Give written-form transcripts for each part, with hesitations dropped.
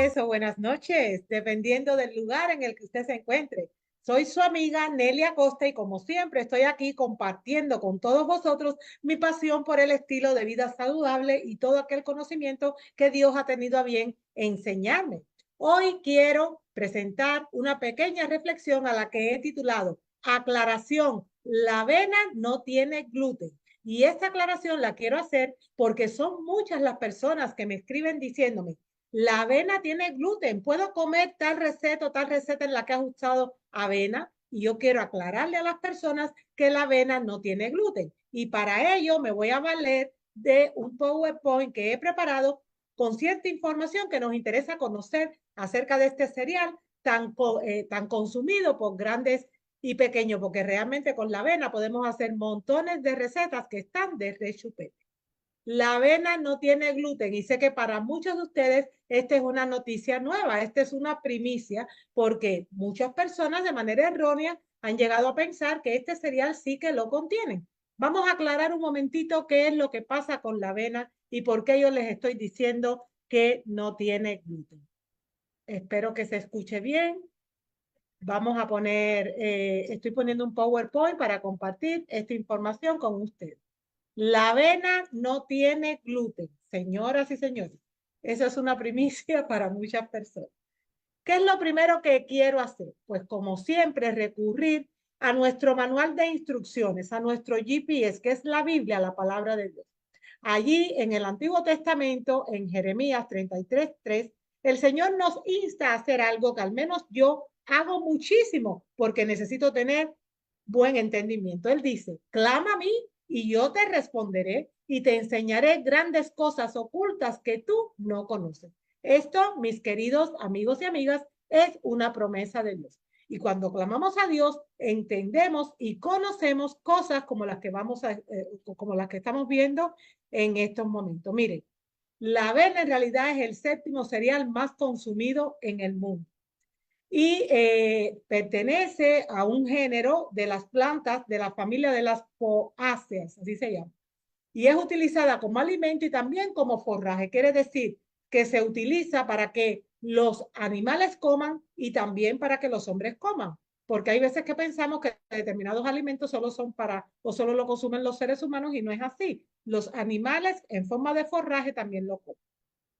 tardes o buenas noches, dependiendo del lugar en el que usted se encuentre. Soy su amiga Nelia Costa y como siempre estoy aquí compartiendo con todos vosotros mi pasión por el estilo de vida saludable y todo aquel conocimiento que Dios ha tenido a bien enseñarme. Hoy quiero presentar una pequeña reflexión a la que he titulado Aclaración, la avena no tiene gluten. Y esta aclaración la quiero hacer porque son muchas las personas que me escriben diciéndome, la avena tiene gluten, ¿puedo comer tal receta en la que has usado avena? Y yo quiero aclararle a las personas que la avena no tiene gluten. Y para ello me voy a valer de un PowerPoint que he preparado con cierta información que nos interesa conocer acerca de este cereal tan consumido por grandes y pequeños, porque realmente con la avena podemos hacer montones de recetas que están de rechupete. La avena no tiene gluten y sé que para muchos de ustedes esta es una noticia nueva, esta es una primicia, porque muchas personas de manera errónea han llegado a pensar que este cereal sí que lo contiene. Vamos a aclarar un momentito qué es lo que pasa con la avena y por qué yo les estoy diciendo que no tiene gluten. Espero que se escuche bien. Vamos a poner, estoy poniendo un PowerPoint para compartir esta información con ustedes. La avena no tiene gluten, señoras y señores. Eso es una primicia para muchas personas. ¿Qué es lo primero que quiero hacer? Pues como siempre, recurrir a nuestro manual de instrucciones, a nuestro GPS, que es la Biblia, la palabra de Dios. Allí en el Antiguo Testamento, en Jeremías 33:3, el Señor nos insta a hacer algo que al menos yo hago muchísimo porque necesito tener buen entendimiento. Él dice, clama a mí y yo te responderé y te enseñaré grandes cosas ocultas que tú no conoces. Esto, mis queridos amigos y amigas, es una promesa de Dios. Y cuando clamamos a Dios, entendemos y conocemos cosas como las que como las que estamos viendo en estos momentos. Miren, la avena en realidad es el séptimo cereal más consumido en el mundo y pertenece a un género de las plantas de la familia de las poáceas, así se llama. Y es utilizada como alimento y también como forraje. Quiere decir que se utiliza para que los animales coman y también para que los hombres coman. Porque hay veces que pensamos que determinados alimentos solo son para o solo lo consumen los seres humanos y no es así. Los animales en forma de forraje también lo comen.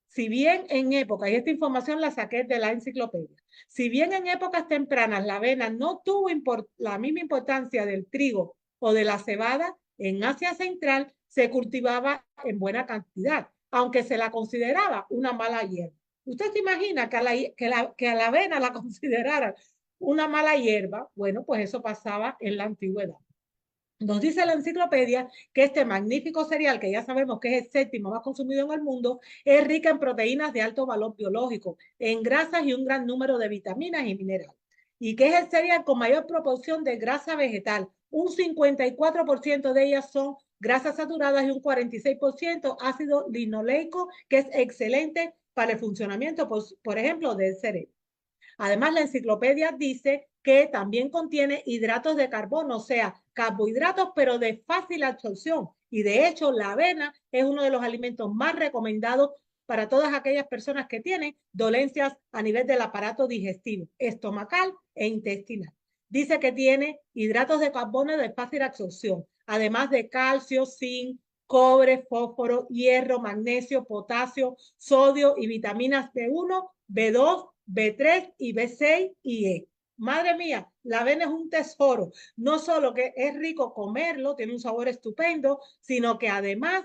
Si bien en época, y esta información la saqué de la enciclopedia, si bien en épocas tempranas la avena no tuvo la misma importancia del trigo o de la cebada, en Asia Central se cultivaba en buena cantidad, aunque se la consideraba una mala hierba. ¿Usted se imagina que a la avena la consideraran una mala hierba? Bueno, pues eso pasaba en la antigüedad. Nos dice la enciclopedia que este magnífico cereal, que ya sabemos que es el séptimo más consumido en el mundo, es rica en proteínas de alto valor biológico, en grasas y un gran número de vitaminas y minerales. Y que es el cereal con mayor proporción de grasa vegetal. Un 54% de ellas son grasas saturadas y un 46% ácido linoleico, que es excelente para el funcionamiento, por ejemplo, del cerebro. Además, la enciclopedia dice que también contiene hidratos de carbono, o sea, carbohidratos, pero de fácil absorción. Y de hecho, la avena es uno de los alimentos más recomendados para todas aquellas personas que tienen dolencias a nivel del aparato digestivo, estomacal e intestinal. Dice que tiene hidratos de carbono de fácil absorción, además de calcio, zinc, cobre, fósforo, hierro, magnesio, potasio, sodio y vitaminas B1, B2, B3 y B6 y E. Madre mía, la avena es un tesoro. No solo que es rico comerlo, tiene un sabor estupendo, sino que además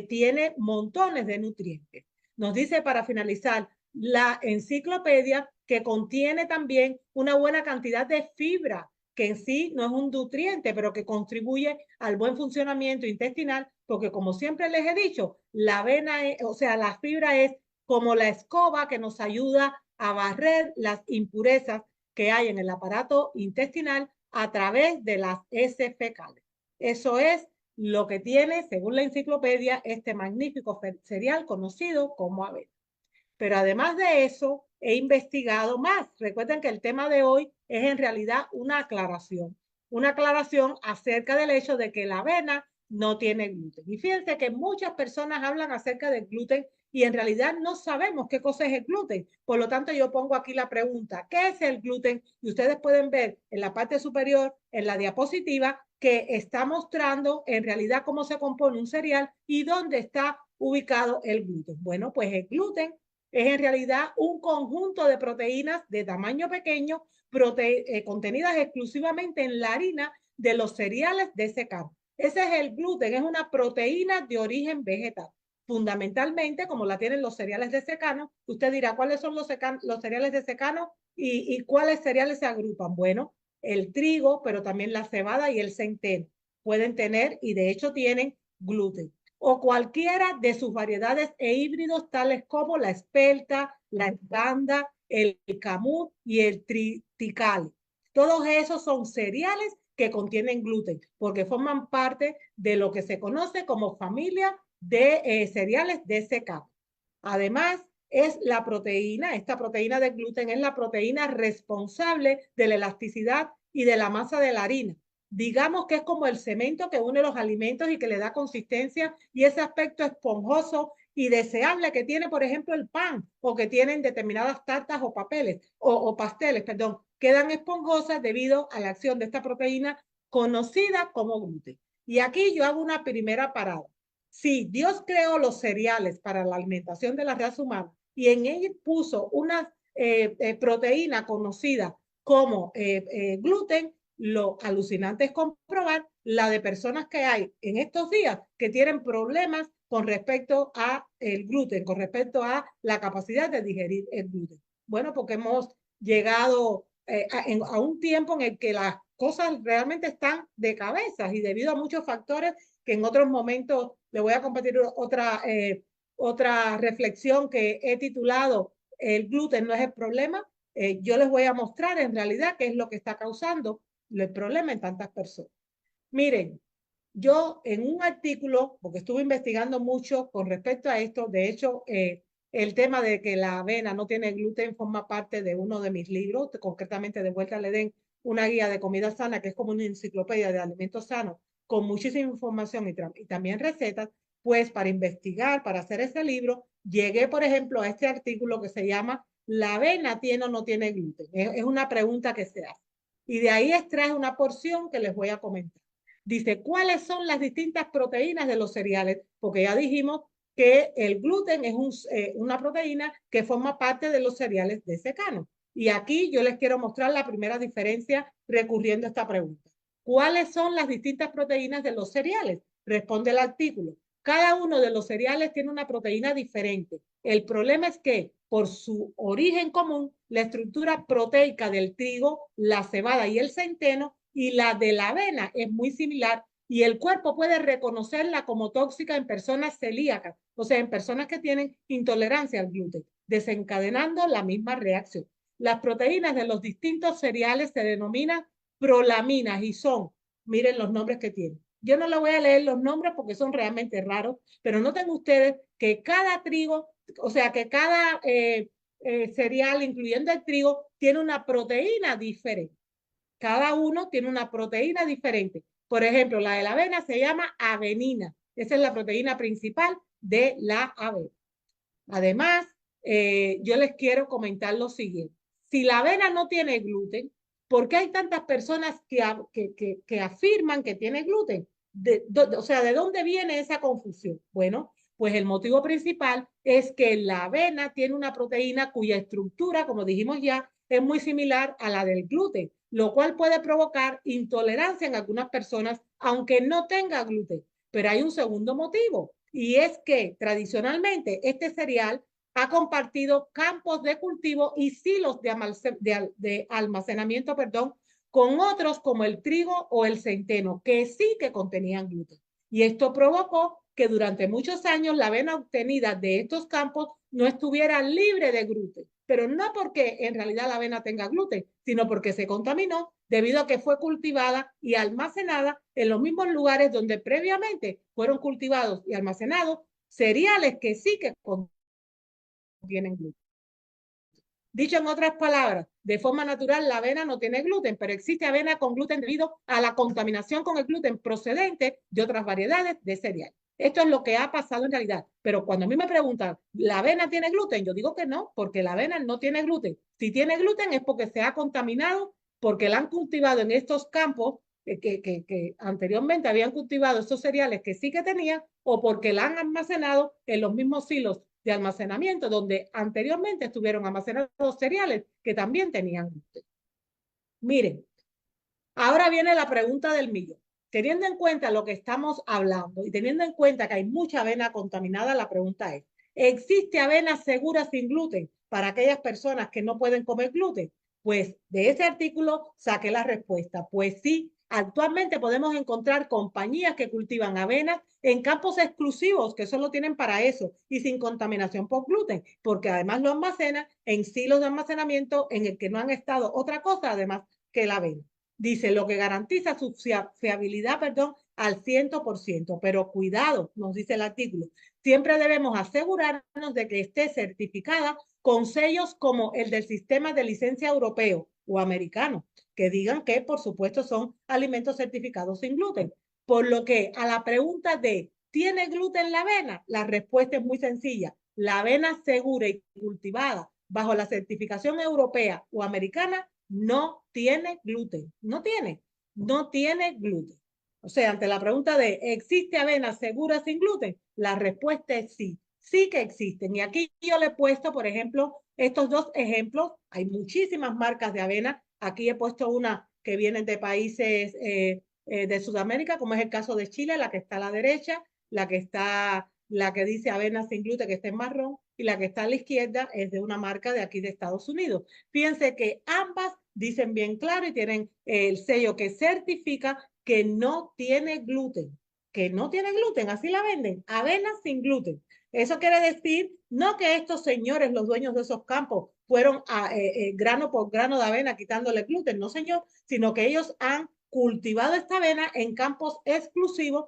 tiene montones de nutrientes. Nos dice para finalizar la enciclopedia que contiene también una buena cantidad de fibra, que en sí no es un nutriente, pero que contribuye al buen funcionamiento intestinal, porque como siempre les he dicho, la avena, o sea, la fibra es como la escoba que nos ayuda a barrer las impurezas que hay en el aparato intestinal a través de las heces fecales. Eso es lo que tiene, según la enciclopedia, este magnífico cereal conocido como avena. Pero además de eso, he investigado más. Recuerden que el tema de hoy es en realidad una aclaración acerca del hecho de que la avena no tiene gluten. Y fíjense que muchas personas hablan acerca del gluten y en realidad no sabemos qué cosa es el gluten. Por lo tanto, yo pongo aquí la pregunta, ¿qué es el gluten? Y ustedes pueden ver en la parte superior, en la diapositiva, que está mostrando en realidad cómo se compone un cereal y dónde está ubicado el gluten. Bueno, pues el gluten es en realidad un conjunto de proteínas de tamaño pequeño contenidas exclusivamente en la harina de los cereales de secano. Ese es el gluten, es una proteína de origen vegetal. Fundamentalmente, como la tienen los cereales de secano, usted dirá, ¿cuáles son los cereales de secano y cuáles cereales se agrupan? Bueno, el trigo, pero también la cebada y el centeno pueden tener, y de hecho tienen, gluten. O cualquiera de sus variedades e híbridos, tales como la espelta, la esbanda, el camut y el triticale. Todos esos son cereales que contienen gluten, porque forman parte de lo que se conoce como familia de cereales de secano. Además, es la proteína, esta proteína de gluten es la proteína responsable de la elasticidad y de la masa de la harina. Digamos que es como el cemento que une los alimentos y que le da consistencia y ese aspecto esponjoso y deseable que tiene, por ejemplo, el pan o que tienen determinadas tartas o pasteles, perdón, quedan esponjosas debido a la acción de esta proteína conocida como gluten. Y aquí yo hago una primera parada. Si Dios creó los cereales para la alimentación de la raza humana y en ellos puso una proteína conocida como gluten, lo alucinante es comprobar la de personas que hay en estos días que tienen problemas con respecto a el gluten, con respecto a la capacidad de digerir el gluten. Bueno, porque hemos llegado a un tiempo en el que las cosas realmente están de cabeza y debido a muchos factores que en otros momentos le voy a compartir otra reflexión que he titulado El gluten no es el problema. Yo les voy a mostrar en realidad qué es lo que está causando el problema en tantas personas. Miren, yo en un artículo, porque estuve investigando mucho con respecto a esto, de hecho, el tema de que la avena no tiene gluten forma parte de uno de mis libros, concretamente de Vuelta al Edén, una guía de comida sana, que es como una enciclopedia de alimentos sanos, con muchísima información y también recetas, pues para investigar, para hacer ese libro, llegué, por ejemplo, a este artículo que se llama ¿La avena tiene o no tiene gluten? Es una pregunta que se hace. Y de ahí extrae una porción que les voy a comentar. Dice, ¿cuáles son las distintas proteínas de los cereales? Porque ya dijimos que el gluten es una proteína que forma parte de los cereales de secano. Y aquí yo les quiero mostrar la primera diferencia recurriendo a esta pregunta. ¿Cuáles son las distintas proteínas de los cereales? Responde el artículo. Cada uno de los cereales tiene una proteína diferente. El problema es que por su origen común, la estructura proteica del trigo, la cebada y el centeno y la de la avena es muy similar y el cuerpo puede reconocerla como tóxica en personas celíacas, o sea, en personas que tienen intolerancia al gluten, desencadenando la misma reacción. Las proteínas de los distintos cereales se denominan prolaminas y son, miren los nombres que tienen. Yo no le voy a leer los nombres porque son realmente raros, pero noten ustedes que cada trigo, o sea, que cada cereal, incluyendo el trigo, tiene una proteína diferente. Cada uno tiene una proteína diferente. Por ejemplo, la de la avena se llama avenina. Esa es la proteína principal de la avena. Además, yo les quiero comentar lo siguiente. Si la avena no tiene gluten, ¿por qué hay tantas personas que afirman que tiene gluten? O sea, ¿de dónde viene esa confusión? Bueno, pues el motivo principal es que la avena tiene una proteína cuya estructura, como dijimos ya, es muy similar a la del gluten, lo cual puede provocar intolerancia en algunas personas, aunque no tenga gluten. Pero hay un segundo motivo, y es que tradicionalmente este cereal ha compartido campos de cultivo y silos de almacenamiento, perdón, con otros como el trigo o el centeno, que sí que contenían gluten. Y esto provocó que durante muchos años la avena obtenida de estos campos no estuviera libre de gluten, pero no porque en realidad la avena tenga gluten, sino porque se contaminó debido a que fue cultivada y almacenada en los mismos lugares donde previamente fueron cultivados y almacenados cereales que sí que contienen gluten. Dicho en otras palabras, de forma natural la avena no tiene gluten, pero existe avena con gluten debido a la contaminación con el gluten procedente de otras variedades de cereal. Esto es lo que ha pasado en realidad. Pero cuando a mí me preguntan, ¿la avena tiene gluten? Yo digo que no, porque la avena no tiene gluten. Si tiene gluten es porque se ha contaminado, porque la han cultivado en estos campos que anteriormente habían cultivado estos cereales que sí que tenían, o porque la han almacenado en los mismos silos de almacenamiento donde anteriormente estuvieron almacenados cereales que también tenían gluten. Miren, ahora viene la pregunta del millón. Teniendo en cuenta lo que estamos hablando y teniendo en cuenta que hay mucha avena contaminada, la pregunta es, ¿existe avena segura sin gluten para aquellas personas que no pueden comer gluten? Pues de ese artículo saqué la respuesta. Pues sí, actualmente podemos encontrar compañías que cultivan avena en campos exclusivos que solo tienen para eso y sin contaminación por gluten, porque además lo almacenan en silos de almacenamiento en el que no han estado otra cosa además que la avena. Dice, lo que garantiza su fiabilidad, perdón, al 100%. Pero cuidado, nos dice el artículo, siempre debemos asegurarnos de que esté certificada con sellos como el del sistema de licencia europeo o americano, que digan que, por supuesto, son alimentos certificados sin gluten. Por lo que a la pregunta de, ¿tiene gluten la avena? La respuesta es muy sencilla. La avena segura y cultivada bajo la certificación europea o americana no tiene gluten. No tiene gluten. O sea, ante la pregunta de ¿existe avena segura sin gluten? La respuesta es sí, sí que existen. Y aquí yo le he puesto, por ejemplo, estos dos ejemplos. Hay muchísimas marcas de avena. Aquí he puesto una que vienen de países de Sudamérica, como es el caso de Chile, la que está a la derecha, la que dice avena sin gluten, que está en marrón, y la que está a la izquierda es de una marca de aquí de Estados Unidos. Fíjense que ambas dicen bien claro y tienen el sello que certifica que no tiene gluten, así la venden, avena sin gluten. Eso quiere decir no que estos señores, los dueños de esos campos, fueron grano por grano de avena quitándole gluten, no señor, sino que ellos han cultivado esta avena en campos exclusivos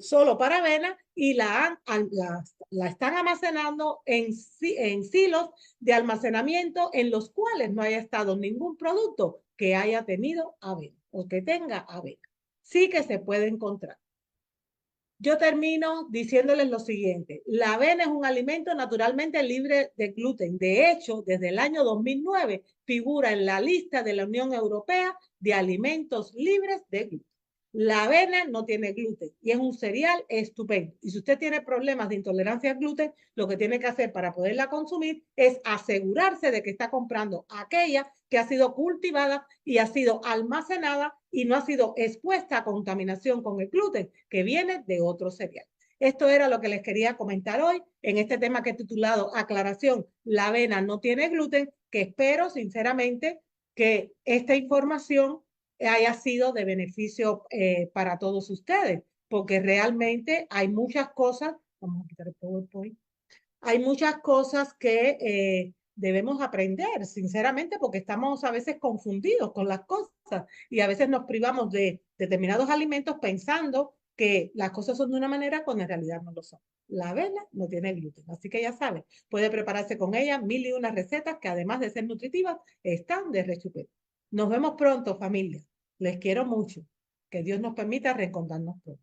solo para avena y la están almacenando en silos de almacenamiento en los cuales no haya estado ningún producto que haya tenido avena o que tenga avena. Sí que se puede encontrar. Yo termino diciéndoles lo siguiente. La avena es un alimento naturalmente libre de gluten. De hecho, desde el año 2009 figura en la lista de la Unión Europea de alimentos libres de gluten. La avena no tiene gluten y es un cereal estupendo. Y si usted tiene problemas de intolerancia al gluten, lo que tiene que hacer para poderla consumir es asegurarse de que está comprando aquella que ha sido cultivada y ha sido almacenada y no ha sido expuesta a contaminación con el gluten que viene de otro cereal. Esto era lo que les quería comentar hoy en este tema que he titulado Aclaración, la avena no tiene gluten, que espero sinceramente que esta información haya sido de beneficio para todos ustedes, porque realmente hay muchas cosas, vamos a quitar el PowerPoint, hay muchas cosas que debemos aprender, sinceramente, porque estamos a veces confundidos con las cosas y a veces nos privamos de determinados alimentos pensando que las cosas son de una manera cuando en realidad no lo son. La avena no tiene gluten, así que ya saben, puede prepararse con ella 1001 recetas que además de ser nutritivas, están de rechupete. Nos vemos pronto, familia. Les quiero mucho. Que Dios nos permita reencontrarnos pronto.